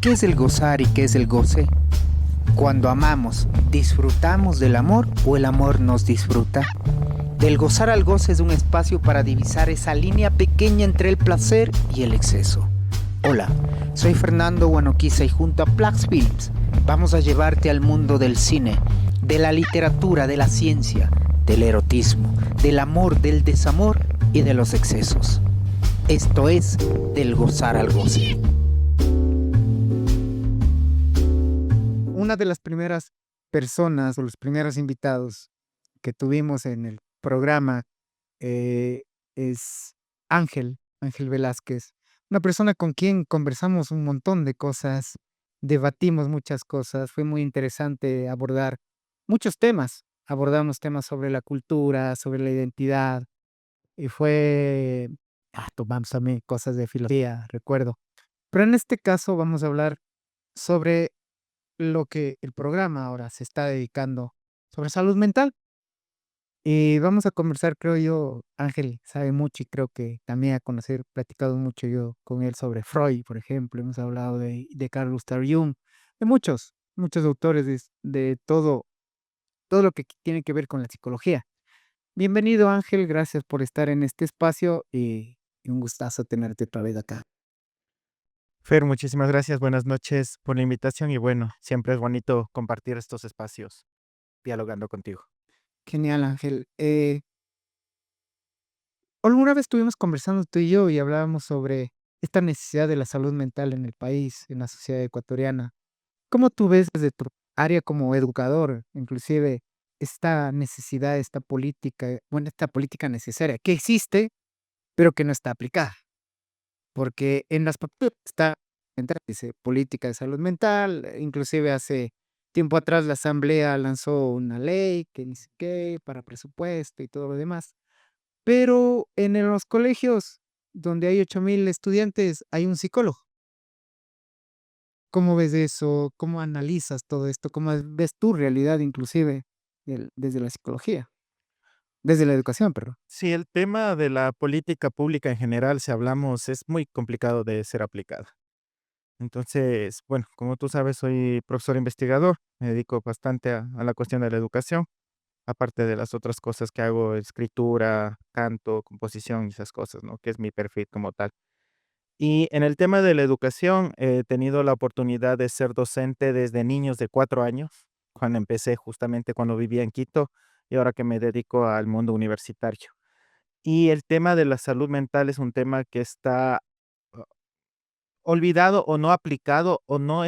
¿Qué es el gozar y qué es el goce? Cuando amamos, ¿disfrutamos del amor o el amor nos disfruta? Del gozar al goce es un espacio para divisar esa línea pequeña entre el placer y el exceso. Hola, soy Fernando Guanoquiza y junto a Plax Films vamos a llevarte al mundo del cine, de la literatura, de la ciencia, del erotismo, del amor, del desamor y de los excesos. Esto es Del gozar al goce. Una de las primeras personas o los primeros invitados que tuvimos en el programa eh, es Ángel Velázquez, una persona con quien conversamos un montón de cosas, debatimos muchas cosas, fue muy interesante abordar muchos temas, abordamos temas sobre la cultura, sobre la identidad, y fue, tomamos también cosas de filosofía, recuerdo. Pero en este caso vamos a hablar sobre lo que el programa ahora se está dedicando, sobre salud mental. Y vamos a conversar, creo yo, Ángel sabe mucho y creo que también platicado mucho yo con él sobre Freud, por ejemplo, hemos hablado de Carl Gustav Jung, de muchos autores de todo lo que tiene que ver con la psicología. Bienvenido, Ángel, gracias por estar en este espacio y un gustazo tenerte otra vez acá. Fer, muchísimas gracias. Buenas noches por la invitación y bueno, siempre es bonito compartir estos espacios dialogando contigo. Genial, Ángel. Alguna vez estuvimos conversando tú y yo y hablábamos sobre esta necesidad de la salud mental en el país, en la sociedad ecuatoriana. ¿Cómo tú ves desde tu área como educador, inclusive esta necesidad, esta política necesaria que existe, pero que no está aplicada? Porque en las papeles está, dice política de salud mental, inclusive hace tiempo atrás la Asamblea lanzó una ley que ni sé qué, para presupuesto y todo lo demás. Pero en los colegios donde hay 8,000 estudiantes, hay un psicólogo. ¿Cómo ves eso? ¿Cómo analizas todo esto? ¿Cómo ves tu realidad inclusive desde la psicología? Desde la educación, perdón. Sí, el tema de la política pública en general, si hablamos, es muy complicado de ser aplicada. Entonces, bueno, como tú sabes, soy profesor investigador, me dedico bastante a la cuestión de la educación, aparte de las otras cosas que hago, escritura, canto, composición y esas cosas, ¿no? Que es mi perfil como tal. Y en el tema de la educación, he tenido la oportunidad de ser docente desde niños de 4 años, cuando empecé justamente cuando vivía en Quito y ahora que me dedico al mundo universitario. Y el tema de la salud mental es un tema que está o olvidado o no aplicado o no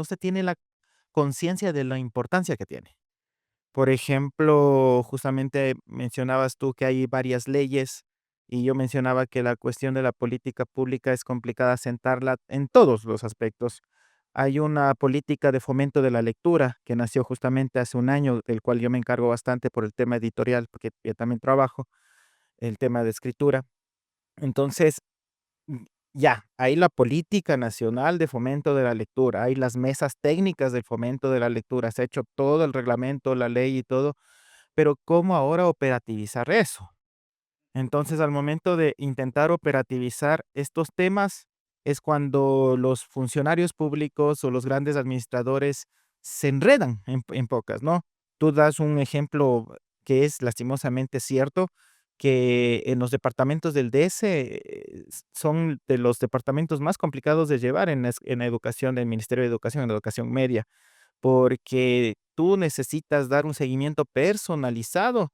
se tiene la conciencia de la importancia que tiene. Por ejemplo, justamente mencionabas tú que hay varias leyes y yo mencionaba que la cuestión de la política pública es complicada sentarla en todos los aspectos. Hay una política de fomento de la lectura que nació justamente hace un año, del cual yo me encargo bastante por el tema editorial, porque yo también trabajo el tema de escritura. Entonces, Mm, ya, hay la política nacional de fomento de la lectura, hay las mesas técnicas del fomento de la lectura, se ha hecho todo el reglamento, la ley y todo, pero ¿cómo ahora operativizar eso? Entonces, al momento de intentar operativizar estos temas, es cuando los funcionarios públicos o los grandes administradores se enredan en pocas, ¿no? Tú das un ejemplo que es lastimosamente cierto, que en los departamentos del DS son de los departamentos más complicados de llevar en la educación del Ministerio de Educación, en la educación media porque tú necesitas dar un seguimiento personalizado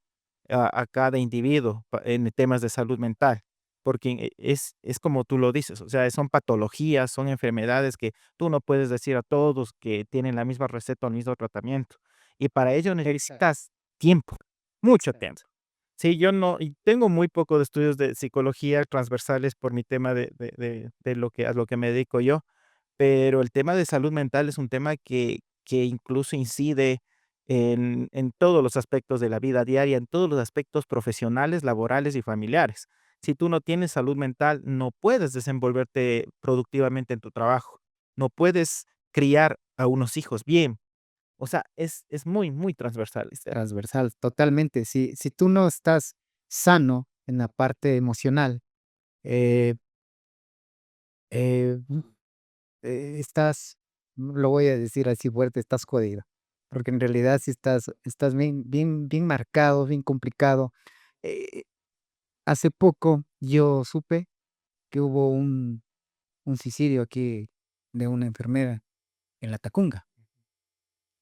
a cada individuo en temas de salud mental, porque es como tú lo dices, o sea, son patologías, son enfermedades que tú no puedes decir a todos que tienen la misma receta o el mismo tratamiento. Y para ello Exacto, necesitas tiempo, mucho tiempo. exacto. Sí, yo no, y tengo muy poco de estudios de psicología transversales por mi tema de lo que a lo que me dedico yo, pero el tema de salud mental es un tema que incluso incide en todos los aspectos de la vida diaria, en todos los aspectos profesionales, laborales y familiares. Si tú no tienes salud mental, no puedes desenvolverte productivamente en tu trabajo, no puedes criar a unos hijos bien. O sea, es muy, muy transversal Es este tema. transversal, totalmente. Si tú no estás sano en la parte emocional, eh, eh, estás, lo voy a decir así fuerte, estás jodido. Porque en realidad sí estás bien marcado, bien complicado. Eh, Hace poco yo supe que hubo un suicidio aquí de una enfermera en La Tacunga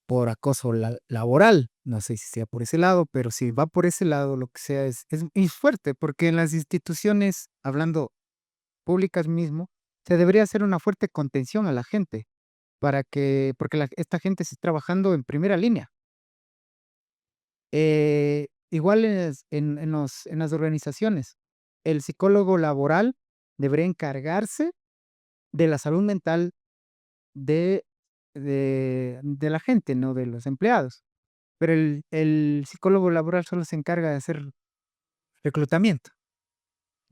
por acoso laboral. No sé si sea por ese lado, pero si va por ese lado, lo que sea es fuerte, porque en las instituciones, hablando públicas mismo, se debería hacer una fuerte contención a la gente porque esta gente está trabajando en primera línea. Igual en las organizaciones, el psicólogo laboral debería encargarse de la salud mental de, de la gente, no de los empleados. Pero el psicólogo laboral solo se encarga de hacer reclutamiento,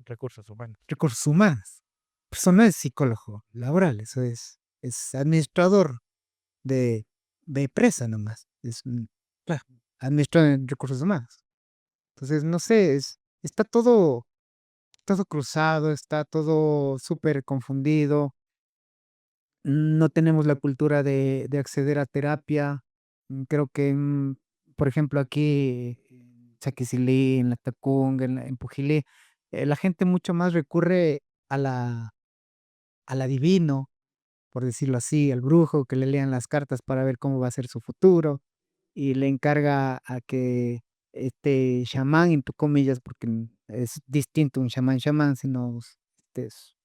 Recursos humanos. recursos humanos. Eso no es psicólogo laboral, eso es administrador de, de empresa nomás. Es un claro, administrador de recursos humanos. Entonces, no sé, está todo cruzado, está todo súper confundido. No tenemos la cultura de acceder a terapia. Creo que, por ejemplo, aquí en Chaquisilí, en La Tacunga, en Pujilí, la gente mucho más recurre a al adivino, por decirlo así, al brujo, que le lean las cartas para ver cómo va a ser su futuro, y le encarga a que este chamán, entre comillas, porque es distinto un chamán, sino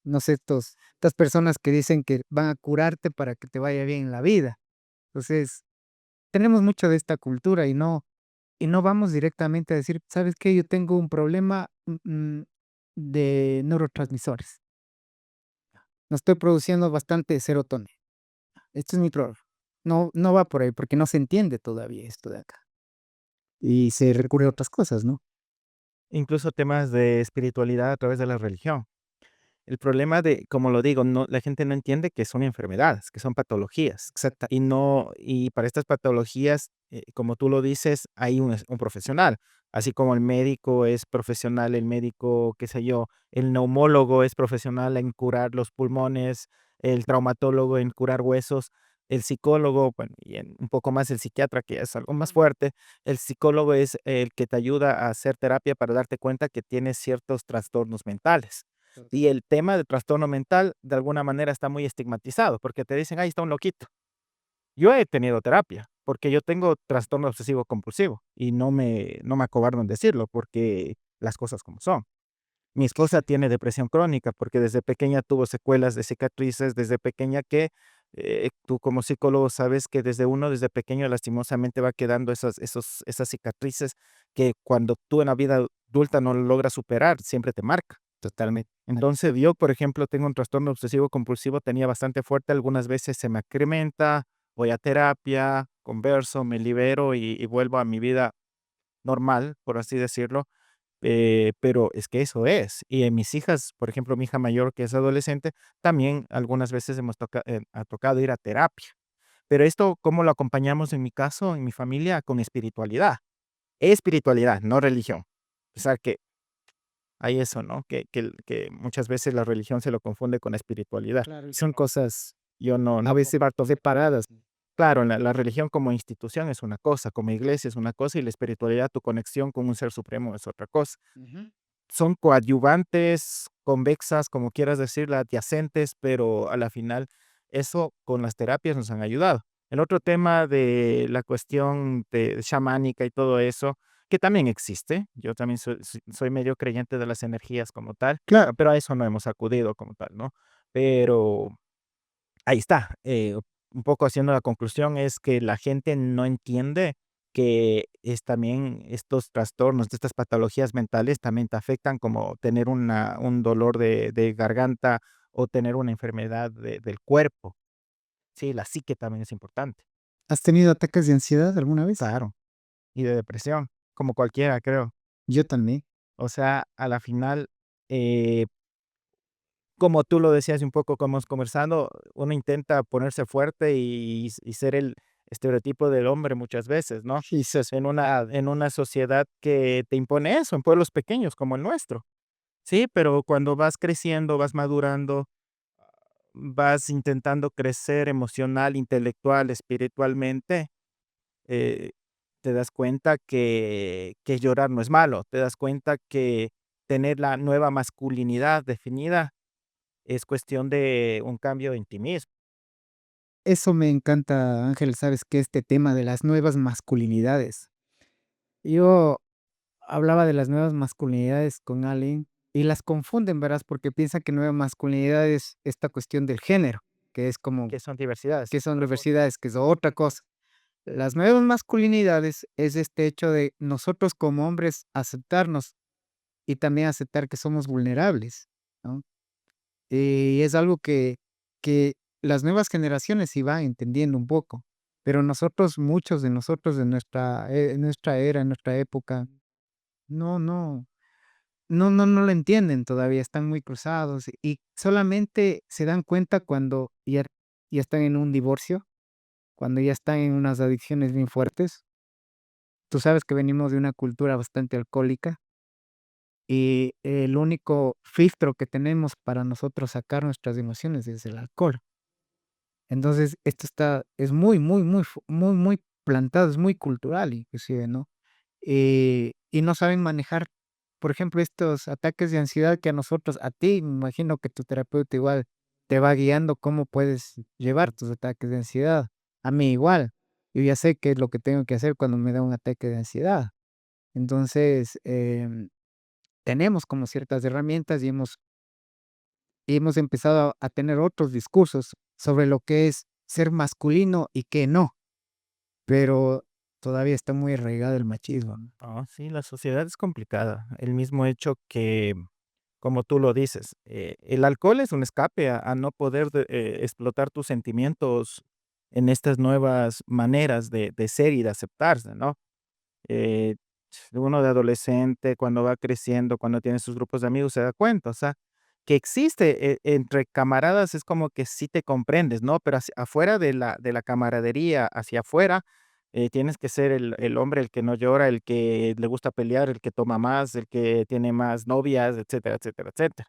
no sé, estas personas que dicen que van a curarte para que te vaya bien en la vida. Entonces, tenemos mucho de esta cultura y no vamos directamente a decir, ¿sabes qué? Yo tengo un problema de neurotransmisores. No estoy produciendo bastante serotonina. Este es mi problema. No, no va por ahí porque no se entiende todavía esto de acá. Y se recurre a otras cosas, ¿no? Incluso temas de espiritualidad a través de la religión. El problema de, como lo digo, no, la gente no entiende que son enfermedades, que son patologías. Exacta. Y para estas patologías, como tú lo dices, hay un profesional. Así como el médico es profesional, el médico, qué sé yo, el neumólogo es profesional en curar los pulmones, el traumatólogo en curar huesos, el psicólogo, bueno, y un poco más el psiquiatra, que es algo más fuerte. El psicólogo es el que te ayuda a hacer terapia para darte cuenta que tienes ciertos trastornos mentales. Y el tema del trastorno mental, de alguna manera, está muy estigmatizado, porque te dicen: "Ahí está un loquito". Yo he tenido terapia, porque yo tengo trastorno obsesivo compulsivo, y no me acobardo en decirlo, porque las cosas como son. Mi esposa tiene depresión crónica, porque desde pequeña tuvo secuelas de cicatrices, desde pequeña que, tú como psicólogo sabes que desde pequeño lastimosamente va quedando esas cicatrices que cuando tú en la vida adulta no lo logras superar, siempre te marca. Totalmente. Entonces, yo, por ejemplo, tengo un trastorno obsesivo compulsivo, tenía bastante fuerte, algunas veces se me acrementa, voy a terapia, converso, me libero y vuelvo a mi vida normal, por así decirlo, pero es que eso es. Y en mis hijas, por ejemplo, mi hija mayor, que es adolescente, también algunas veces ha tocado ir a terapia. Pero esto, ¿cómo lo acompañamos en mi caso, en mi familia? Con espiritualidad. Espiritualidad, no religión. O sea, que hay eso, ¿no? Que muchas veces la religión se lo confunde con la espiritualidad. Claro, y Son son cosas, yo no a veces comparto. separadas. Claro, la religión como institución es una cosa, como iglesia es una cosa, y la espiritualidad, tu conexión con un ser supremo es otra cosa. Ujú. Son coadyuvantes, convexas, como quieras decirla, adyacentes, pero a la final eso con las terapias nos han ayudado. El otro tema de la cuestión de chamánica y todo eso, que también existe, yo también soy medio creyente de las energías como tal, Claro, pero a eso no hemos acudido como tal, ¿no? Pero ahí está, un poco haciendo la conclusión es que la gente no entiende que es también estos trastornos, estas patologías mentales también te afectan, como tener un dolor de garganta o tener una enfermedad del cuerpo. Sí, la psique también es importante. ¿has tenido ataques de ansiedad alguna vez? Claro, y de depresión, como cualquiera, creo. Yo también. O sea, a la final, eh, como tú lo decías y un poco como hemos conversando, uno intenta ponerse fuerte y ser el estereotipo del hombre muchas veces, ¿no? Quizás. En una sociedad que te impone eso, en pueblos pequeños como el nuestro. Sí, pero cuando vas creciendo, vas madurando, vas intentando crecer emocional, intelectual, espiritualmente, eh, te das cuenta que llorar no es malo, te das cuenta que tener la nueva masculinidad definida es cuestión de un cambio en ti mismo. Eso me encanta, Ángel, sabes que este tema de las nuevas masculinidades. Yo hablaba de las nuevas masculinidades con alguien y las confunden, verás, porque piensan que nueva masculinidad es esta cuestión del género, que es como Que son diversidades. que son diversidades, que es otra cosa. Las nuevas masculinidades es este hecho de nosotros como hombres aceptarnos y también aceptar que somos vulnerables, ¿no? Y es algo que las nuevas generaciones sí van entendiendo un poco, pero nosotros, muchos de nosotros de nuestra era, en nuestra época, no, no lo entienden todavía, están muy cruzados y solamente se dan cuenta cuando ya están en un divorcio, cuando ya están en unas adicciones bien fuertes. Tú sabes que venimos de una cultura bastante alcohólica y el único filtro que tenemos para nosotros sacar nuestras emociones es el alcohol. Entonces, esto es muy, muy plantado, es muy cultural inclusive, ¿no? Y no saben manejar, por ejemplo, estos ataques de ansiedad que a ti, me imagino que tu terapeuta igual te va guiando cómo puedes llevar tus ataques de ansiedad. A mí igual, yo ya sé qué es lo que tengo que hacer cuando me da un ataque de ansiedad. Entonces, tenemos como ciertas herramientas y hemos empezado a tener otros discursos sobre lo que es ser masculino y qué no, pero todavía está muy arraigado el machismo, ¿no? No, sí, la sociedad es complicada. El mismo hecho que, como tú lo dices, el alcohol es un escape a no poder explotar tus sentimientos en estas nuevas maneras de ser y de aceptarse, ¿no? Eh, Uno de adolescente, cuando va creciendo, cuando tiene sus grupos de amigos, se da cuenta, o sea, que existe entre camaradas, es como que sí te comprendes, ¿no? Pero afuera de la camaradería, hacia afuera, tienes que ser el hombre, el que no llora, el que le gusta pelear, el que toma más, el que tiene más novias, etcétera, etcétera, etcétera.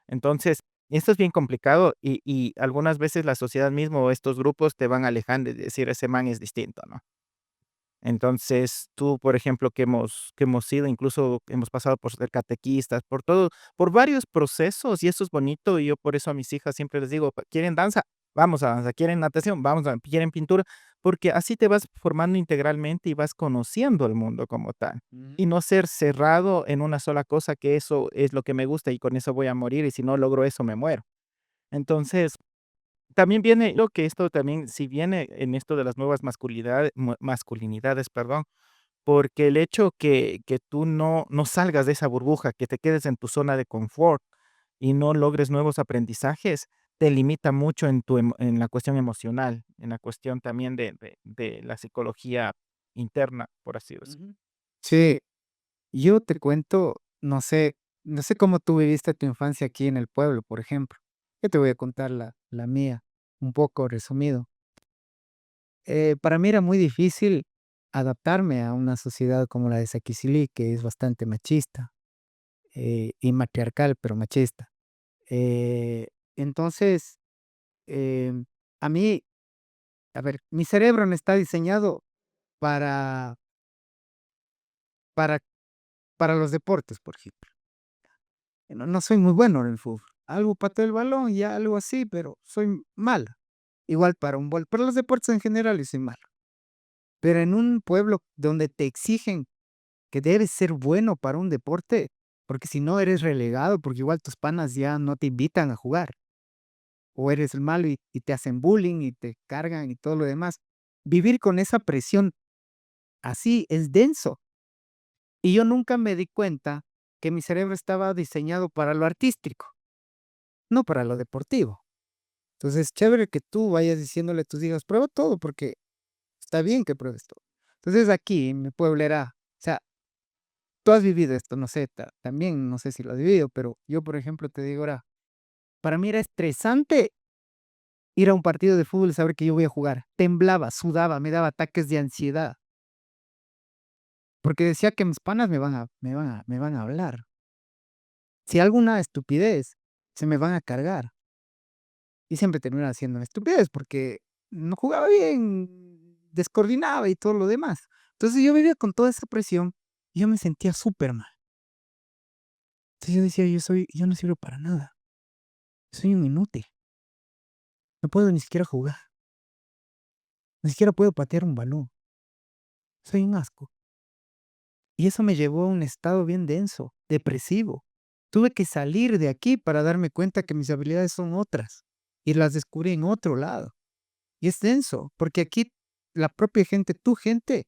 Entonces, esto es bien complicado y algunas veces la sociedad mismo o estos grupos te van alejando y decir: "Ese man es distinto", ¿no? Entonces, tú, por ejemplo, que hemos sido, incluso hemos pasado por ser catequistas, por todo, por varios procesos, y eso es bonito, y yo por eso a mis hijas siempre les digo: "¿Quieren danza? Vamos a danza, ¿quieren natación? ¿Quieren pintura?", porque así te vas formando integralmente y vas conociendo el mundo como tal, Ujú. y no ser cerrado en una sola cosa, que eso es lo que me gusta y con eso voy a morir, y si no logro eso, me muero. Entonces, también viene lo que esto también, si viene en esto de las nuevas masculinidades, perdón, porque el hecho que tú no salgas de esa burbuja, que te quedes en tu zona de confort y no logres nuevos aprendizajes, te limita mucho en la cuestión emocional, en la cuestión también de la psicología interna, por así decirlo. Ujú. Sí, yo te cuento, no sé cómo tú viviste tu infancia aquí en el pueblo, por ejemplo. Yo te voy a contar la mía, un poco resumido. Para mí era muy difícil adaptarme a una sociedad como la de Saquicilí, que es bastante machista, y matriarcal, pero machista. Entonces, em, a mí, a ver, mi cerebro no está diseñado para para para los deportes, por ejemplo. No soy muy bueno en el fútbol. Algo pateo el balón y algo así, pero soy malo. Igual para los deportes en general yo soy malo. Pero en un pueblo donde te exigen que debes ser bueno para un deporte, porque si no eres relegado, porque igual tus panas ya no te invitan a jugar, o eres el malo y te hacen bullying y te cargan y todo lo demás. Vivir con esa presión así es denso. Y yo nunca me di cuenta que mi cerebro estaba diseñado para lo artístico, no para lo deportivo. Entonces, chévere que tú vayas diciéndole a tus hijos, prueba todo, porque está bien que pruebes todo. Entonces, aquí en mi pueblo era, o sea, tú has vivido esto, no sé, también no sé si lo has vivido, pero yo, por ejemplo, te digo ahora, para mí era estresante ir a un partido de fútbol y saber que yo voy a jugar. Temblaba, sudaba, me daba ataques de ansiedad, porque decía que mis panas me van a hablar. Si alguna estupidez, se me van a cargar. y siempre terminaba haciendo una estupidez porque no jugaba bien, descoordinaba y todo lo demás. Entonces yo vivía con toda esa presión y yo me sentía súper mal. Entonces yo decía, yo no sirvo para nada, soy un inútil, no puedo ni siquiera jugar, ni siquiera puedo patear un balón, soy un asco. Y eso me llevó a un estado bien denso, depresivo. Tuve que salir de aquí para darme cuenta que mis habilidades son otras y las descubrí en otro lado. Y es denso, porque aquí la propia gente, tu gente,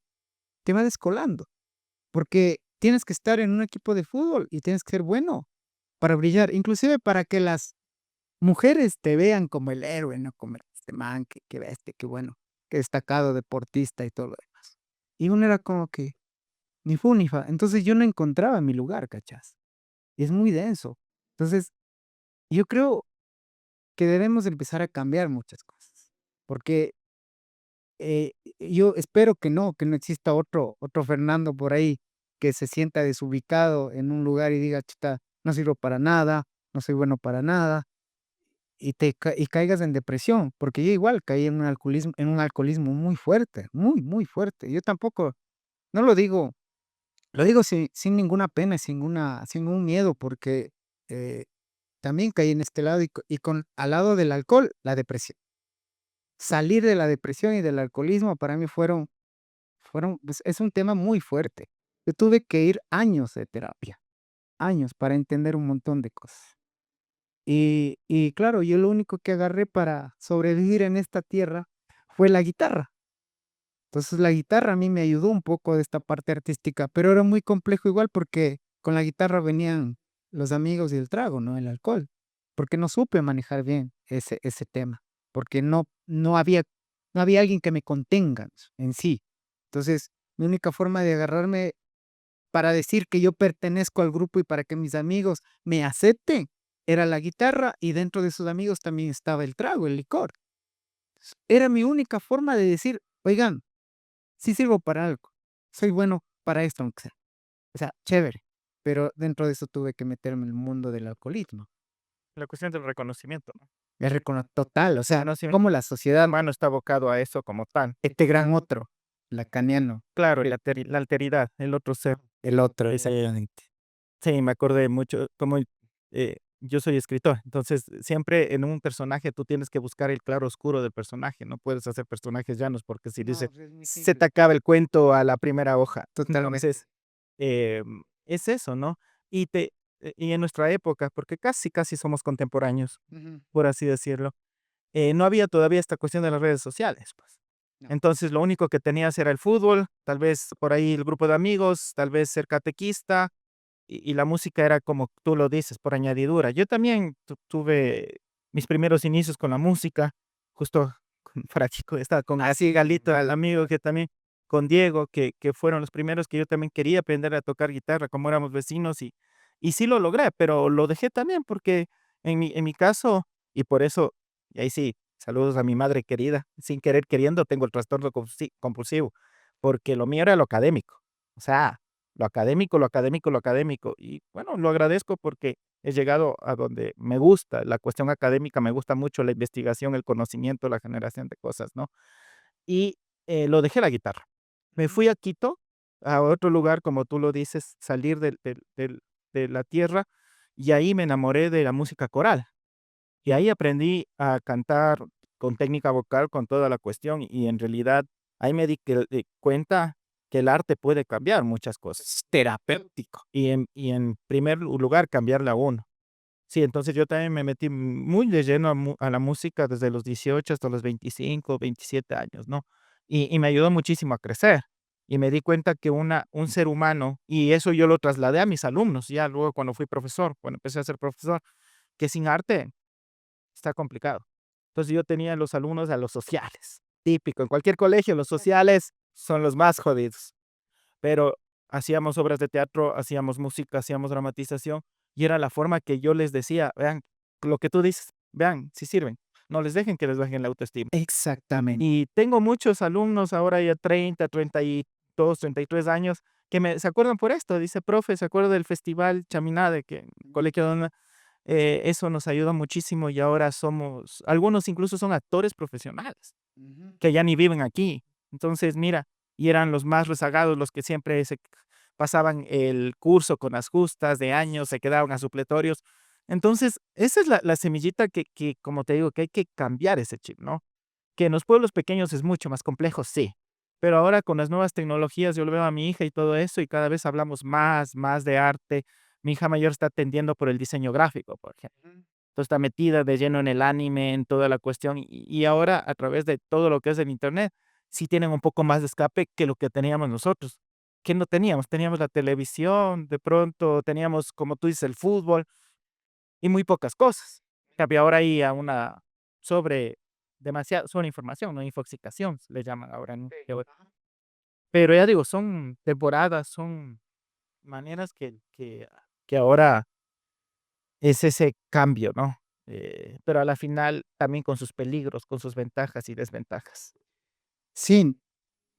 te va descolando, porque tienes que estar en un equipo de fútbol y tienes que ser bueno para brillar, inclusive para que las mujeres te vean como el héroe, no como este man, que bestia, qué bueno, qué destacado deportista y todo lo demás. Y uno era como que ni fu ni fa. Entonces yo no encontraba mi lugar, ¿cachás? Y es muy denso. Entonces, yo creo que debemos empezar a cambiar muchas cosas, porque yo espero que no exista otro Fernando por ahí que se sienta desubicado en un lugar y diga, chuta, no sirvo para nada, no soy bueno para nada, y caigas en depresión, porque yo igual caí en un alcoholismo muy fuerte, muy, muy fuerte. Yo tampoco, no lo digo sin ninguna pena, sin un miedo, porque eh, también caí en este lado y con al lado del alcohol, la depresión. Salir de la depresión y del alcoholismo para mí pues, es un tema muy fuerte. Yo tuve que ir años de terapia, años para entender un montón de cosas. Y claro, yo lo único que agarré para sobrevivir en esta tierra fue la guitarra. Entonces la guitarra a mí me ayudó un poco de esta parte artística, pero era muy complejo igual porque con la guitarra venían los amigos y el trago, ¿no? El alcohol, porque no supe manejar bien ese tema, porque no había alguien que me contenga en sí. Entonces, mi única forma de agarrarme para decir que yo pertenezco al grupo y para que mis amigos me acepten era la guitarra y dentro de sus amigos también estaba el trago, el licor. Era mi única forma de decir, oigan, sí sirvo para algo. Soy bueno para esto, aunque sea. O sea, chévere. Pero dentro de eso tuve que meterme en el mundo del alcoholismo. La cuestión del reconocimiento, ¿no? El total, o sea, Reconocimiento como la sociedad, humano está abocado a eso como tal. este gran otro, lacaniano, Claro, y la alteridad, el otro ser. el otro, Eh, exactamente. sí, me acordé mucho, como yo soy escritor, entonces siempre en un personaje tú tienes que buscar el claro oscuro del personaje, no puedes hacer personajes llanos porque si No, dice, pues es muy se te simple. acaba el cuento a la primera hoja. Totalmente. Entonces, es eso, ¿no? Y, y en nuestra época, porque casi somos contemporáneos, Ujú. por así decirlo, no había todavía esta cuestión de las redes sociales, pues. No. Entonces, lo único que tenías era el fútbol, tal vez por ahí el grupo de amigos, tal vez ser catequista, y la música era como tú lo dices, por añadidura. Yo también tuve mis primeros inicios con la música, justo con Frágico, estaba con así Así, Galito, el amigo que también, con Diego, que fueron los primeros que yo también quería aprender a tocar guitarra, como éramos vecinos, y sí lo logré, pero lo dejé también porque en mi caso, y por eso, y ahí sí, saludos a mi madre querida, sin querer queriendo tengo el trastorno compulsivo, porque lo mío era lo académico. O sea, lo académico, lo académico, lo académico. Y bueno, lo agradezco porque he llegado a donde me gusta la cuestión académica, me gusta mucho la investigación, el conocimiento, la generación de cosas, ¿no? Y lo dejé la guitarra. Me ujú, fui a Quito, a otro lugar, como tú lo dices, salir de la tierra, y ahí me enamoré de la música coral. Y ahí aprendí a cantar con técnica vocal, con toda la cuestión, y en realidad ahí me di cuenta que el arte puede cambiar muchas cosas. es terapéutico. Y en primer lugar, cambiarla a uno. Sí, entonces yo también me metí muy de lleno a la música desde los 18 hasta los 25, 27 años, ¿no? Y me ayudó muchísimo a crecer. Y me di cuenta que un ser humano, y eso yo lo trasladé a mis alumnos, ya luego cuando fui profesor, cuando empecé a ser profesor, que sin arte está complicado. Entonces, yo tenía los alumnos a los sociales, típico, en cualquier colegio los sociales son los más jodidos, pero hacíamos obras de teatro, hacíamos música, hacíamos dramatización, y era la forma que yo les decía: "Vean, lo que tú dices, vean, si sirven, no les dejen que les bajen la autoestima". Exactamente. Y tengo muchos alumnos ahora ya 32, 33 años, que se acuerdan por esto, dice: "Profe, ¿se acuerda del festival Chaminade que en el colegio eso nos ayuda muchísimo y ahora somos, algunos incluso son actores profesionales Ujú. que ya ni viven aquí. Entonces, mira, y eran los más rezagados, los que siempre se pasaban el curso con las justas de años, se quedaban a supletorios. Entonces, esa es la semillita que, como te digo, que hay que cambiar ese chip, ¿no? Que en los pueblos pequeños es mucho más complejo, sí. Pero ahora con las nuevas tecnologías, yo lo veo a mi hija y todo eso, y cada vez hablamos más de arte. Mi hija mayor está tendiendo por el diseño gráfico, por ejemplo. Ujú. Entonces, está metida de lleno en el anime, en toda la cuestión, y ahora a través de todo lo que es el Internet, sí tienen un poco más de escape que lo que teníamos nosotros, que no teníamos. Teníamos la televisión, de pronto teníamos, como tú dices, el fútbol y muy pocas cosas. En cambio, ahora hay a una sobre demasiada sobreinformación, ¿no? Infoxicación, le llaman ahora, ¿no? Sí, ajá. Pero ya digo, son temporadas, son maneras que ahora es ese cambio, ¿no? Pero a la final también con sus peligros, con sus ventajas y desventajas. Sí,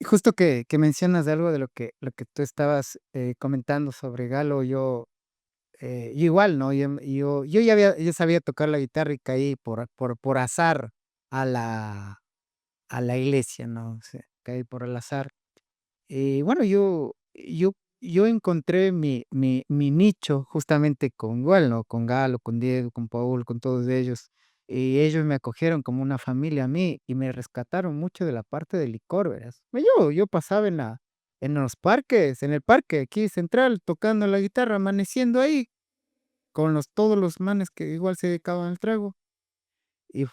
justo que mencionas de algo de lo que tú estabas, comentando sobre Galo, yo igual, ¿no? Yo sabía tocar la guitarra y caí por azar a la iglesia, ¿no? O sea, caí por el azar. Y bueno, yo encontré mi nicho justamente con igual, ¿no? Con Galo, con Diego, con Paul, con todos ellos. Y ellos me acogieron como una familia a mí y me rescataron mucho de la parte del licor, verás. Yo pasaba en los parques, en el parque aquí central, tocando la guitarra, amaneciendo ahí con todos los manes que igual se dedicaban al trago. Y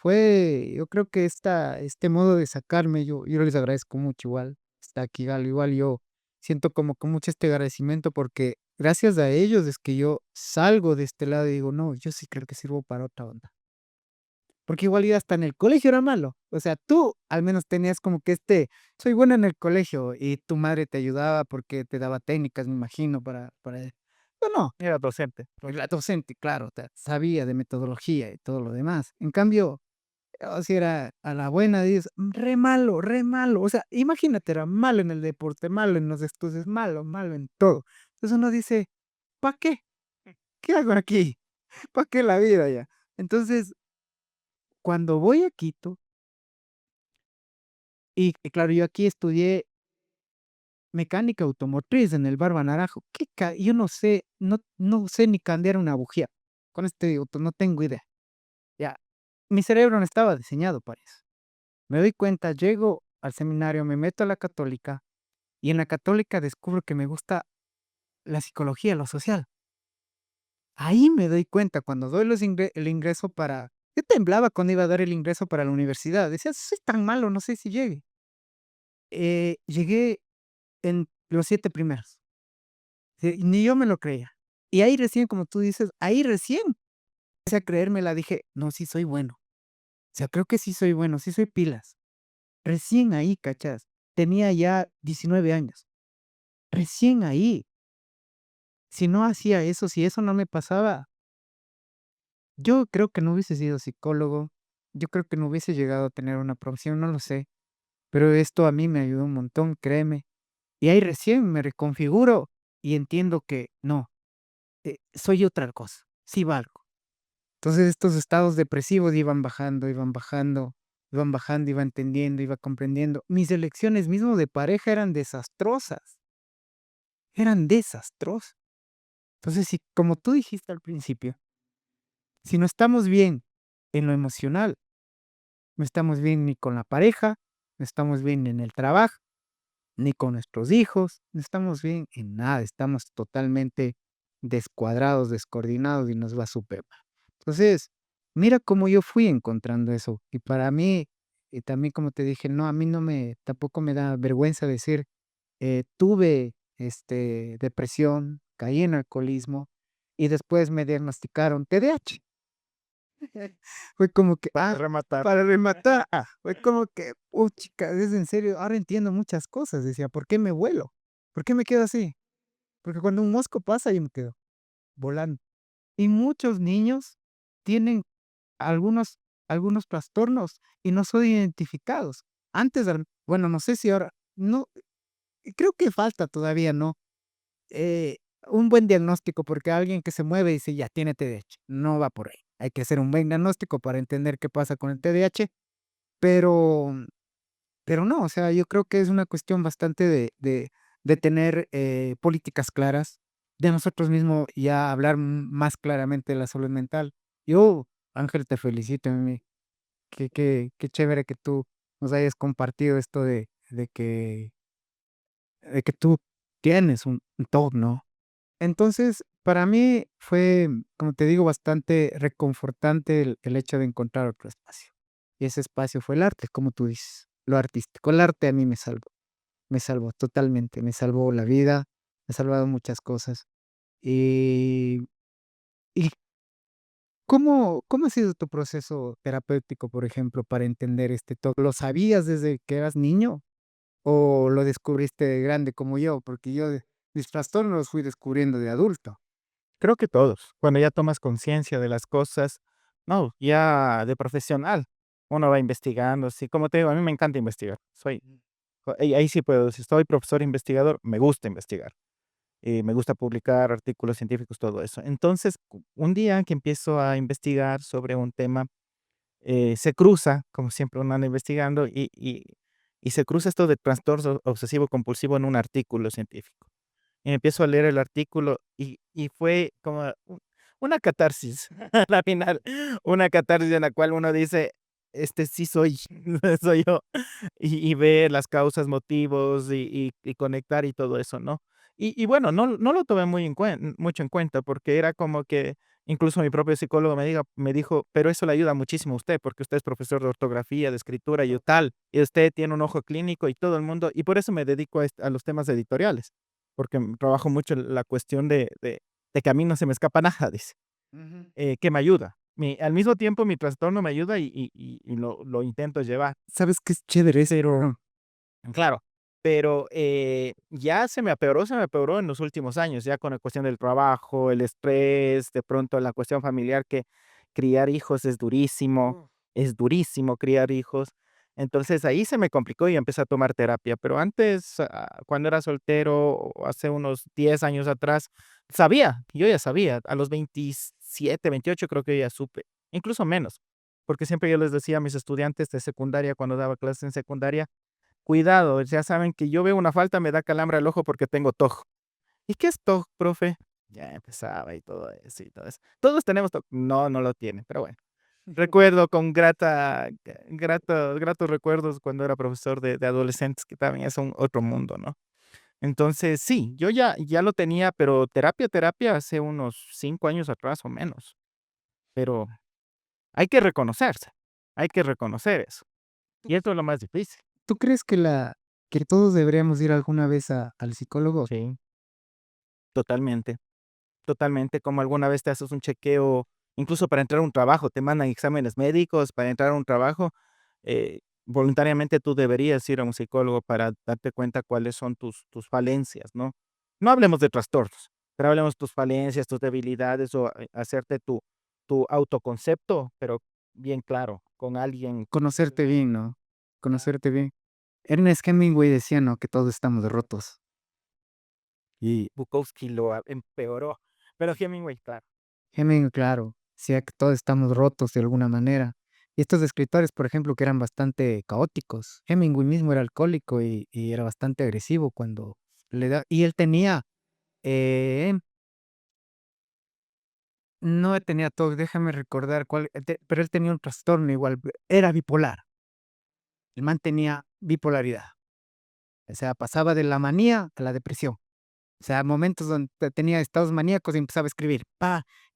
yo creo que este modo de sacarme, yo les agradezco mucho igual. Está aquí Galo, igual yo siento como que mucho este agradecimiento porque gracias a ellos es que yo salgo de este lado y digo, no, yo sí creo que sirvo para otra onda. Porque igual yo hasta en el colegio era malo. O sea, tú al menos tenías como que soy bueno en el colegio y tu madre te ayudaba porque te daba técnicas, me imagino, para. Yo no, Era docente. la docente, claro, sabía de metodología y todo lo demás. En cambio, o sea, era a la buena, dices, re malo, re malo. O sea, imagínate, era malo en el deporte, malo en los estudios, malo, malo en todo. Entonces uno dice, ¿para qué? ¿Qué hago aquí? ¿Para qué la vida ya? Entonces, cuando voy a Quito, y claro, yo aquí estudié mecánica automotriz en el Barba Naranjo. Yo no sé ni cambiar una bujía. Con este digo, no tengo idea. Ya, mi cerebro no estaba diseñado para eso. Me doy cuenta, llego al seminario, me meto a la católica y en la católica descubro que me gusta la psicología, lo social. Ahí me doy cuenta cuando doy el ingreso para. Yo temblaba cuando iba a dar el ingreso para la universidad. Decía, soy tan malo, no sé si llegue. Llegué en los 7 primeros. Sí, ni yo me lo creía. Y ahí recién, como tú dices, ahí recién empecé a creérmela, dije: "No, sí soy bueno". O sea, creo que sí soy bueno, sí soy pilas. Recién ahí, ¿cachas? Tenía ya 19 años. Recién ahí. Si no hacía eso, si eso no me pasaba, yo creo que no hubiese sido psicólogo, yo creo que no hubiese llegado a tener una profesión, no lo sé, pero esto a mí me ayudó un montón, créeme. Y ahí recién me reconfiguro y entiendo que no, soy otra cosa, sí valgo. Entonces, estos estados depresivos iban bajando, iban bajando, iban bajando, iba entendiendo, iba comprendiendo. Mis elecciones mismo de pareja eran desastrosas, eran desastrosas. Entonces, si como tú dijiste al principio, si no estamos bien en lo emocional, no estamos bien ni con la pareja, no estamos bien en el trabajo, ni con nuestros hijos, no estamos bien en nada, estamos totalmente descuadrados, descoordinados y nos va súper mal. Entonces, mira cómo yo fui encontrando eso. Y para mí, y también como te dije, no, a mí tampoco me da vergüenza decir, tuve depresión, caí en alcoholismo y después me diagnosticaron TDAH. Fue como que, Rematar. para rematar, fue como que, chica, es en serio, ahora entiendo muchas cosas. Decía, ¿por qué me vuelo? ¿Por qué me quedo así? Porque cuando un mosco pasa, yo me quedo volando. Y muchos niños tienen algunos, algunos trastornos y no son identificados. Bueno, no sé si ahora, no, creo que falta todavía, ¿no? un buen diagnóstico, porque alguien que se mueve dice, ya tiene TDAH, no va por ahí. Hay que hacer un buen diagnóstico para entender qué pasa con el TDAH, pero, pero no, o sea, yo creo que es una cuestión bastante de tener políticas claras, de nosotros mismos ya hablar más claramente de la salud mental. Yo, Ángel, te felicito, qué chévere que tú nos hayas compartido esto de que tú tienes un TOC, ¿no? Entonces, para mí fue, como te digo, bastante reconfortante el hecho de encontrar otro espacio. Y ese espacio fue el arte, como tú dices, lo artístico. El arte a mí me salvó totalmente, me salvó la vida, me ha salvado muchas cosas. Y, y ¿cómo ha sido tu proceso terapéutico, por ejemplo, para entender este TOC? ¿Lo sabías desde que eras niño o lo descubriste de grande como yo? Porque yo mis trastornos los fui descubriendo de adulto. Creo que todos, cuando ya tomas conciencia de las cosas, no, ya de profesional, uno va investigando, sí, como te digo, a mí me encanta investigar, ahí sí puedo decir, soy profesor investigador, me gusta investigar, me gusta publicar artículos científicos, todo eso. Entonces, un día que empiezo a investigar sobre un tema, se cruza, como siempre uno anda investigando, y se cruza esto de trastorno obsesivo compulsivo en un artículo científico. Y empiezo a leer el artículo y fue como una catarsis, a la final, una catarsis en la cual uno dice: "Este sí soy, soy yo", y ver las causas, motivos y conectar y todo eso, ¿no? Y bueno, no lo tomé muy mucho en cuenta, porque era como que incluso mi propio psicólogo me dijo: "Pero eso le ayuda muchísimo a usted, porque usted es profesor de ortografía, de escritura y tal, y usted tiene un ojo clínico y todo el mundo", y por eso me dedico a los temas editoriales, porque trabajo mucho la cuestión de que a mí no se me escapa nada, dice, Ujú. que me ayuda. Al mismo tiempo, mi trastorno me ayuda y lo intento llevar, ¿Sabes qué es chévere eso? pero claro, pero, ya se me empeoró en los últimos años, ya con la cuestión del trabajo, el estrés, de pronto la cuestión familiar, que criar hijos es durísimo criar hijos. Entonces, ahí se me complicó y empecé a tomar terapia, pero antes, cuando era soltero, o hace unos 10 años atrás, yo ya sabía, a los 27, 28 creo que ya supe, incluso menos, porque siempre yo les decía a mis estudiantes de secundaria, cuando daba clases en secundaria: "Cuidado, ya saben que yo veo una falta, me da calambre al ojo porque tengo TOC". "¿Y qué es TOC, profe?". Ya empezaba y todo eso y todo eso. "Todos tenemos TOC". No, no lo tienen, pero bueno. Recuerdo con gratos recuerdos cuando era profesor de adolescentes, que también es un otro mundo, ¿no? Entonces, sí, yo ya lo tenía, pero terapia hace unos 5 años atrás o menos, pero hay que reconocerse, hay que reconocer eso, ¿Tú y esto es lo más difícil. tú crees que todos deberíamos ir alguna vez al psicólogo? Sí, totalmente. Totalmente, como alguna vez te haces un chequeo, incluso para entrar a un trabajo, te mandan exámenes médicos para entrar a un trabajo, voluntariamente tú deberías ir a un psicólogo para darte cuenta cuáles son tus falencias, ¿no? No hablemos de trastornos, pero hablemos tus falencias, tus debilidades o, hacerte tu autoconcepto, pero bien claro, con alguien. Conocerte bien, ¿no? Conocerte bien. Ernest Hemingway decía, ¿no? Que todos estamos rotos. Y Bukowski lo empeoró, pero Hemingway, claro. Hemingway, claro, decía que todos estamos rotos de alguna manera. Y estos escritores, por ejemplo, que eran bastante caóticos. Hemingway mismo era alcohólico y era bastante agresivo cuando le da. Y él tenía, eh, no tenía TOC, déjame recordar cuál, pero él tenía un trastorno igual, era bipolar. El man tenía bipolaridad. O sea, pasaba de la manía a la depresión. O sea, momentos donde tenía estados maníacos y empezaba a escribir,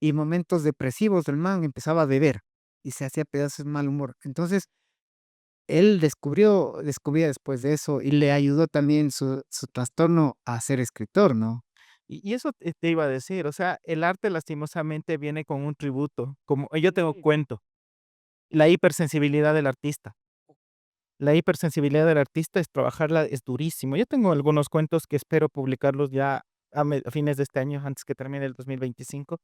y momentos depresivos del man empezaba a beber y se hacía pedazos de mal humor. Entonces, él descubría después de eso y le ayudó también su trastorno a ser escritor, ¿no? Y eso te iba a decir, o sea, el arte lastimosamente viene con un tributo, como yo tengo cuento, la hipersensibilidad del artista. La hipersensibilidad del artista es trabajarla, es durísimo. Yo tengo algunos cuentos que espero publicarlos ya a fines de este año, antes que termine el 2025,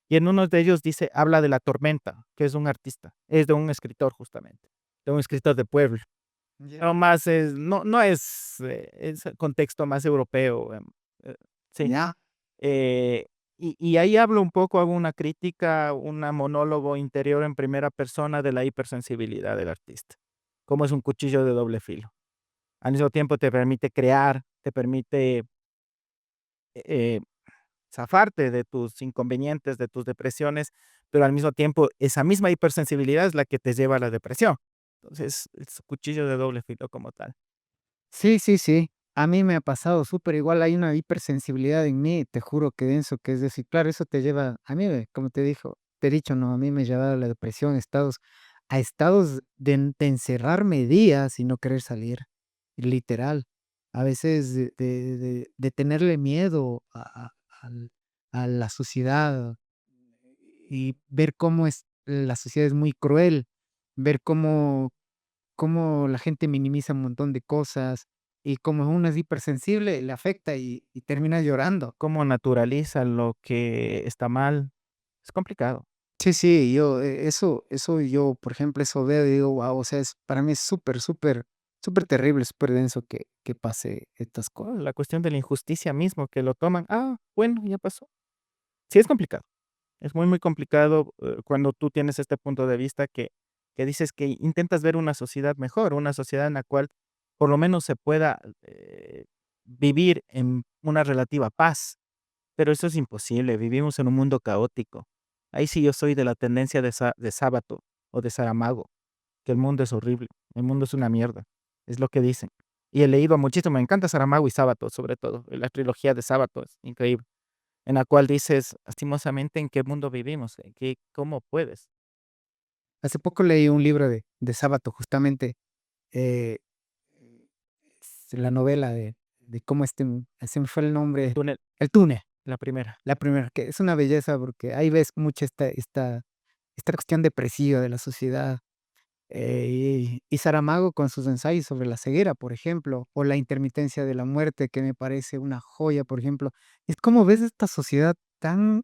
y en uno de ellos habla de La Tormenta, que es un artista, es de un escritor justamente, de un escritor de pueblo. Ya. No más no es contexto más europeo, eh, sí. ¿Ya? Eh, y ahí hablo un poco, hago una crítica, una monólogo interior en primera persona de la hipersensibilidad del artista, cómo es un cuchillo de doble filo. Al mismo tiempo te permite crear, te permite, eh, zafarte de tus inconvenientes, de tus depresiones, pero al mismo tiempo esa misma hipersensibilidad es la que te lleva a la depresión. Entonces, es cuchillo de doble filo como tal. Sí, sí, sí. A mí me ha pasado súper igual, hay una hipersensibilidad en mí, te juro que denso, que es decir, claro, eso te lleva, a mí, como te he dicho, no, a mí me lleva a la depresión, a estados de encerrarme días y no querer salir, literal. A veces de tenerle miedo a la sociedad y ver cómo es, la sociedad es muy cruel, ver cómo la gente minimiza un montón de cosas y como uno es hipersensible, le afecta y termina llorando. Cómo naturaliza lo que está mal, es complicado. Sí, sí, eso yo, por ejemplo, eso veo y digo: "Guau", o sea, para mí es súper, súper, súper terrible, súper denso que pase estas cosas. O la cuestión de la injusticia mismo, que lo toman, bueno, ya pasó. Sí, es complicado. Es muy, muy complicado, cuando tú tienes este punto de vista que dices que intentas ver una sociedad mejor, una sociedad en la cual por lo menos se pueda, vivir en una relativa paz, pero eso es imposible, vivimos en un mundo caótico. Ahí sí yo soy de la tendencia de Sábato o de Saramago, que el mundo es horrible, el mundo es una mierda, es lo que dicen. Y he leído muchísimo, me encanta Saramago y Sábato, sobre todo, la trilogía de Sábato es increíble. En la cual dices, lastimosamente, ¿en qué mundo vivimos? ¿En qué cómo puedes? Hace poco leí un libro de Sábato, justamente, eh, la novela de cómo se me fue el nombre, Túnel, El túnel, la primera. la primera, que es una belleza porque ahí ves mucho esta cuestión depresiva de la sociedad. Y Saramago con sus ensayos sobre la ceguera, por ejemplo, o la intermitencia de la muerte, que me parece una joya, por ejemplo. Es como ves esta sociedad tan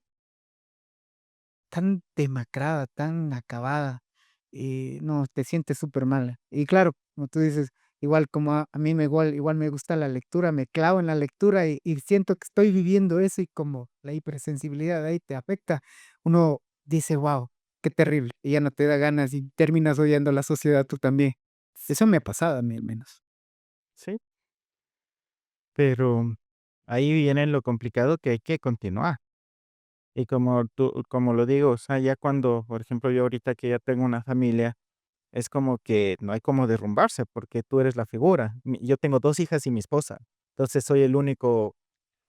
demacrada, tan acabada, y no, te sientes súper mal. Y claro, como tú dices, igual como a mí igual me gusta la lectura, me clavo en la lectura y siento que estoy viviendo eso y como la hipersensibilidad ahí te afecta, uno dice: "Guau, qué terrible", y ya no te da ganas y terminas odiando a la sociedad tú también. Eso me ha pasado a mí al menos. Sí, pero ahí viene lo complicado que hay que continuar. Y como lo digo, o sea, ya cuando, por ejemplo, yo ahorita que ya tengo una familia, es como que no hay como derrumbarse, porque tú eres la figura. Yo tengo 2 hijas y mi esposa. Entonces, soy el único,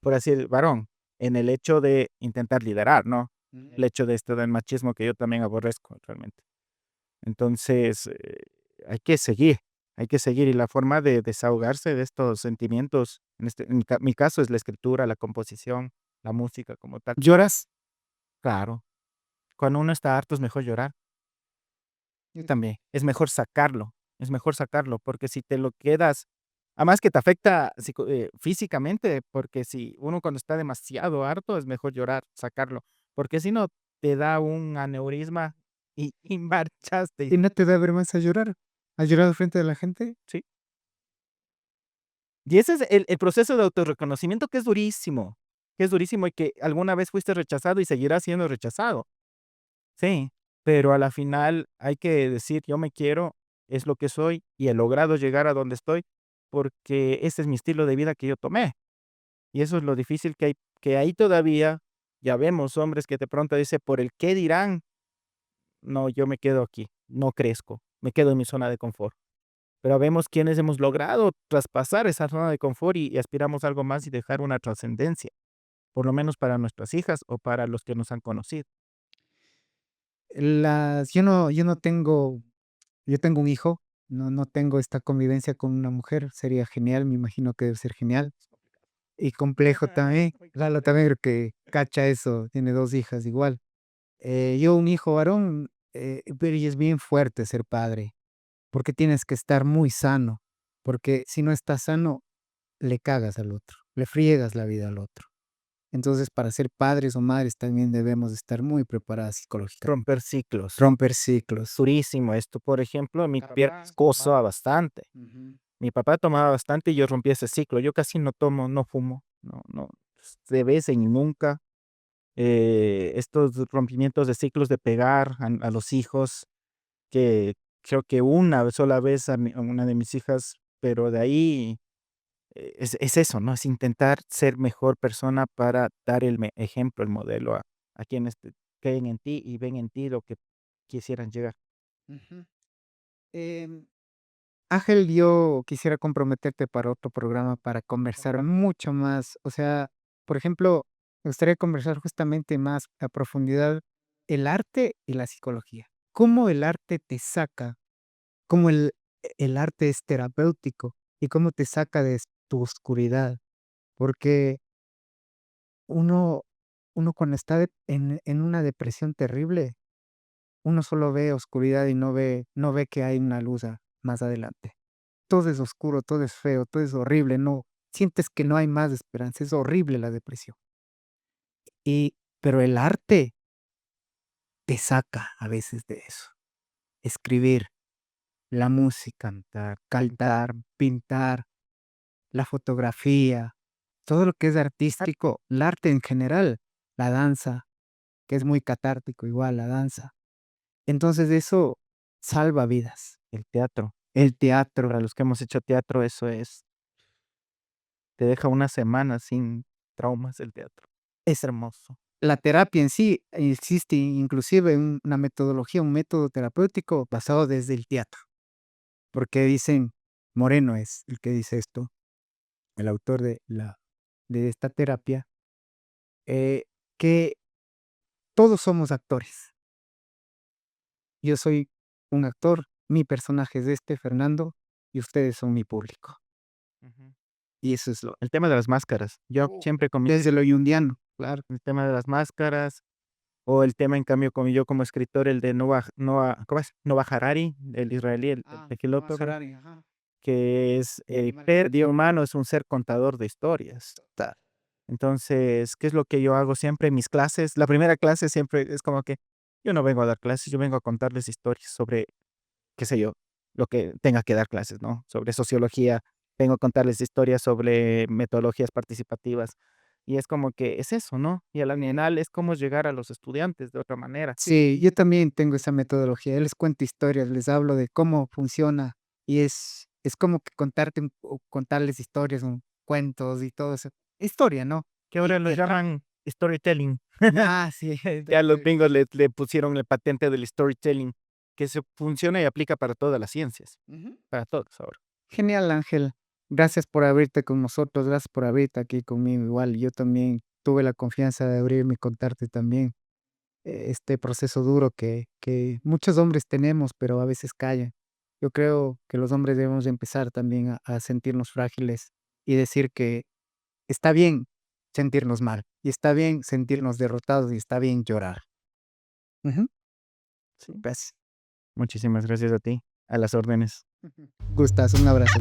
por así decir, varón, en el hecho de intentar liderar, ¿no? El hecho de esto del machismo que yo también aborrezco realmente. Entonces, hay que seguir, y la forma de desahogarse de estos sentimientos, en mi caso es la escritura, la composición, la música como tal. ¿Lloras? Claro, cuando uno está harto es mejor llorar. Yo también, es mejor sacarlo, porque si te lo quedas, además que te afecta físicamente, porque si uno cuando está demasiado harto es mejor llorar, sacarlo, porque si no te da un aneurisma y marchaste, ¿Y no te da vergüenza llorar? ¿Has llorado frente a la gente? ¿sí? Y ese es el proceso de autorreconocimiento que es durísimo y que alguna vez fuiste rechazado y seguirás siendo rechazado. Sí, pero a la final hay que decir: "Yo me quiero, es lo que soy y he logrado llegar a donde estoy, porque ese es mi estilo de vida que yo tomé". Y eso es lo difícil que hay todavía, ya vemos hombres que de pronto dice: "Por el qué dirán, no, yo me quedo aquí, no crezco, me quedo en mi zona de confort". Pero vemos quienes hemos logrado traspasar esa zona de confort y aspiramos a algo más y dejar una trascendencia, por lo menos para nuestras hijas o para los que nos han conocido. Yo tengo un hijo, no tengo esta convivencia con una mujer, sería genial, me imagino que debe ser genial. Y complejo también, Muy Lalo complejo. también creo que cacha eso, tiene 2 hijas igual. Yo un hijo varón, pero y es bien fuerte ser padre, porque tienes que estar muy sano, porque si no estás sano, le cagas al otro, le friegas la vida al otro. Entonces, para ser padres o madres también debemos estar muy preparadas psicológicamente. Romper ciclos. Romper ciclos. Durísimo esto, por ejemplo, mi pierna cosaba bastante. Ujú. Mi papá tomaba bastante y yo rompí ese ciclo. Yo casi no tomo, no fumo, no, de vez en nunca. Estos rompimientos de ciclos de pegar a los hijos, que creo que una sola vez a una de mis hijas, pero de ahí es eso, ¿no? Es intentar ser mejor persona para dar el ejemplo, el modelo a quienes creen en ti y ven en ti lo que quisieran llegar. Ujú. Em, Ángel, yo quisiera comprometerte para otro programa para conversar mucho más. O sea, por ejemplo, me gustaría conversar justamente más a profundidad el arte y la psicología. Cómo el arte te saca, cómo el arte es terapéutico y cómo te saca de tu oscuridad. Porque uno, uno cuando está en una depresión terrible, uno solo ve oscuridad y no ve que hay una luz más adelante. Todo es oscuro, todo es feo, todo es horrible, no sientes que no hay más esperanza, es horrible la depresión. Pero el arte te saca a veces de eso. Escribir, la música, cantar, pintar, la fotografía, todo lo que es artístico, el arte en general, la danza, que es muy catártico igual la danza. Entonces eso salva vidas. El teatro, El teatro, para los que hemos hecho teatro, eso es, te deja una semana sin traumas el teatro. Es hermoso. la terapia en sí existe inclusive una metodología, un método terapéutico basado desde el teatro, porque dicen, Moreno es el que dice esto, el autor de esta terapia, eh, que todos somos actores. Yo soy un actor, mi personaje es este, Fernando, y ustedes son mi público. Ujú. Y eso es lo El tema de las máscaras. Yo siempre comienzo desde lo junguiano, claro. el tema de las máscaras, o el tema, en cambio, como yo como escritor, el de ¿cómo es? Noah Harari, el israelí, Ah, el Noah filósofo, Harari, ajá. que es De animal. el ser humano es un ser contador de historias. Entonces, ¿qué es lo que yo hago siempre en mis clases? La primera clase siempre es como que yo no vengo a dar clases, yo vengo a contarles historias sobre, qué sé yo, lo que tenga que dar clases, ¿no? Sobre sociología, vengo a contarles historias sobre metodologías participativas. Y es como que es eso, ¿no? Y al final es como llegar a los estudiantes de otra manera. Sí, yo también tengo esa metodología. Yo les cuento historias, les hablo de cómo funciona y es como que contarles historias, cuentos y todo eso. Historia, ¿no? Que Y ahora lo acá llaman storytelling. sí, Ya los gringos le pusieron la patente del storytelling, que se funciona y aplica para todas las ciencias, ujú. para todos ahora. Genial, Ángel. Gracias por abrirte con nosotros, gracias por abrirte aquí conmigo. Igual, yo también tuve la confianza de abrirme y contarte también este proceso duro que muchos hombres tenemos, pero a veces callan. Yo creo que los hombres debemos de empezar también a sentirnos frágiles y decir que está bien sentirnos mal, y está bien sentirnos derrotados, y está bien llorar. Ujú. Sí. Gracias. Muchísimas gracias a ti, a las órdenes. Gustas, un abrazo.